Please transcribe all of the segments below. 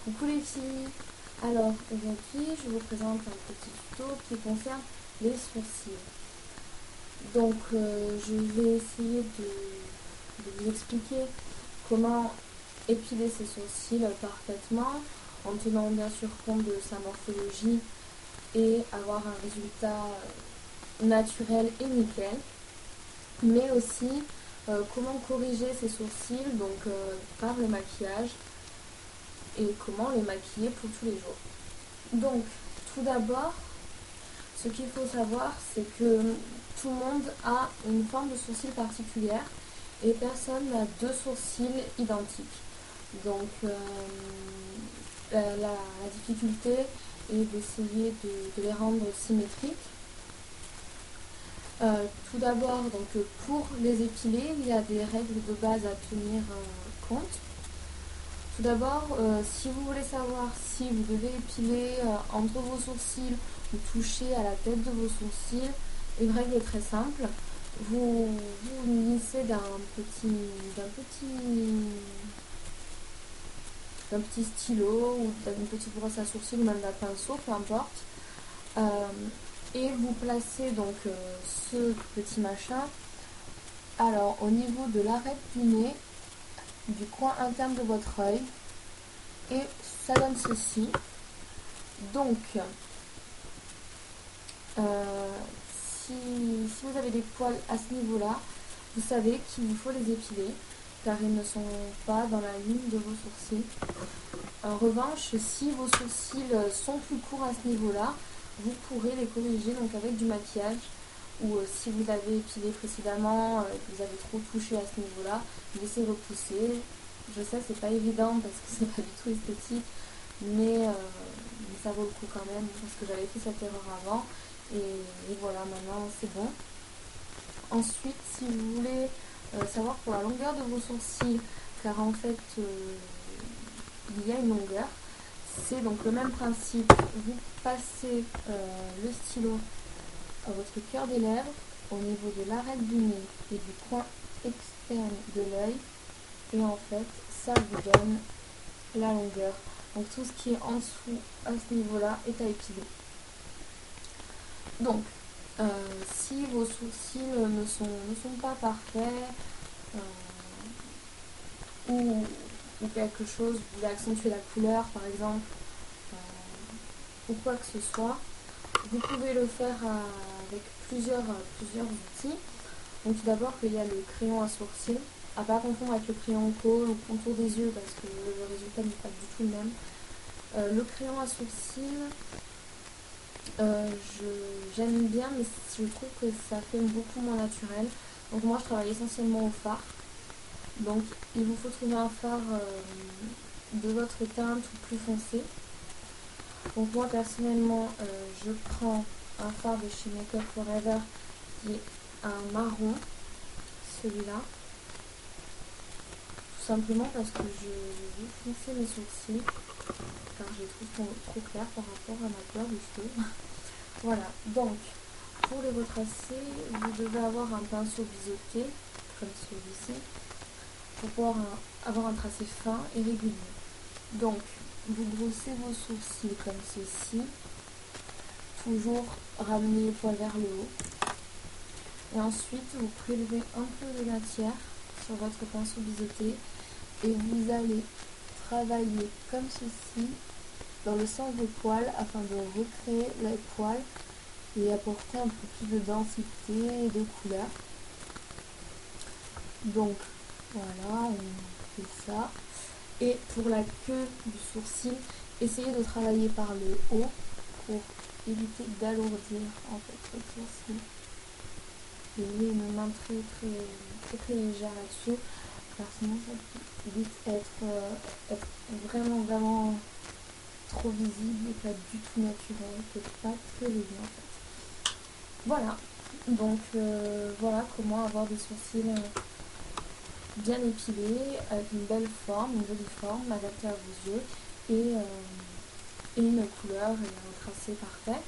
Coucou les filles. Alors aujourd'hui je vous présente un petit tuto qui concerne les sourcils. Donc je vais essayer de vous expliquer comment épiler ses sourcils parfaitement en tenant bien sûr compte de sa morphologie et avoir un résultat naturel et nickel. Mais aussi comment corriger ses sourcils par le maquillage et comment les maquiller pour tous les jours. Donc, tout d'abord, ce qu'il faut savoir, c'est que tout le monde a une forme de sourcil particulière et personne n'a deux sourcils identiques. Donc, la difficulté est d'essayer de les rendre symétriques. Tout d'abord, pour les épiler, il y a des règles de base à tenir compte. Tout d'abord, si vous voulez savoir si vous devez épiler entre vos sourcils ou toucher à la tête de vos sourcils, une règle très simple. Vous munissez d'un petit stylo ou d'une petite brosse à sourcils ou même d'un pinceau, peu importe. Et vous placez ce petit machin alors au niveau de l'arête du nez, du coin interne de votre œil, et ça donne ceci. Donc si vous avez des poils à ce niveau là, vous savez qu'il vous faut les épiler car ils ne sont pas dans la ligne de vos sourcils. En revanche, si vos sourcils sont plus courts à ce niveau là, vous pourrez les corriger avec du maquillage, ou si vous avez épilé précédemment et que vous avez trop touché à ce niveau là, laissez repousser. Je sais, c'est pas évident parce que c'est pas du tout esthétique, mais ça vaut le coup quand même parce que j'avais fait cette erreur avant et voilà, maintenant c'est bon. Ensuite, si vous voulez savoir pour la longueur de vos sourcils, car en fait il y a une longueur, c'est donc le même principe. Vous passez le stylo à votre cœur des lèvres, au niveau de l'arête du nez et du coin externe de l'œil, et en fait ça vous donne la longueur. Donc tout ce qui est en dessous à ce niveau-là est à épiler. Donc si vos sourcils ne sont pas parfaits ou quelque chose, vous voulez accentuer la couleur par exemple, ou quoi que ce soit, vous pouvez le faire avec plusieurs outils. Donc tout d'abord il y a le crayon à sourcils, à pas confondre avec le crayon colle ou contour des yeux parce que le résultat n'est pas du tout le même. Le crayon à sourcils, j'aime bien, mais je trouve que ça fait beaucoup moins naturel. Donc moi je travaille essentiellement au fard. Donc il vous faut trouver un fard de votre teinte ou plus foncé. Donc moi personnellement je prends un fard de chez Make Up Forever qui est un marron, celui-là. Tout simplement parce que je vais foncer mes sourcils car je les trouve trop clairs par rapport à ma couleur de cheveux. Voilà, donc pour les retracer, vous devez avoir un pinceau biseauté comme celui-ci pour pouvoir avoir un tracé fin et régulier. Donc vous brossez vos sourcils comme ceci, toujours ramener les poils vers le haut, et ensuite vous prélevez un peu de matière sur votre pinceau biseauté et vous allez travailler comme ceci dans le sens des poils afin de recréer les poils et apporter un peu plus de densité et de couleur. Donc voilà, on fait ça. Et pour la queue du sourcil, essayez de travailler par le haut pour éviter d'alourdir en fait le sourcil. Ayez une main très légère là-dessus, car sinon ça peut vite être vraiment trop visible et pas du tout naturel, c'est pas très joli en fait. Voilà, donc voilà comment avoir des sourcils bien épilés, avec une belle forme, une jolie forme, adaptée à vos yeux et une couleur et un tracé parfait.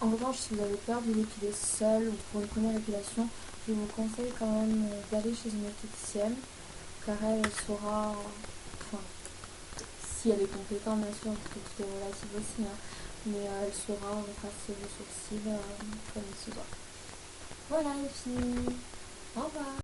En revanche, si vous avez peur de l'épiler seul ou pour une première épilation, je vous conseille quand même d'aller chez une esthéticienne car elle saura, si elle est compétente bien sûr, parce que tout est relatif aussi, hein. Mais elle saura retracer vos sourcils comme il se doit. Voilà les filles, au revoir.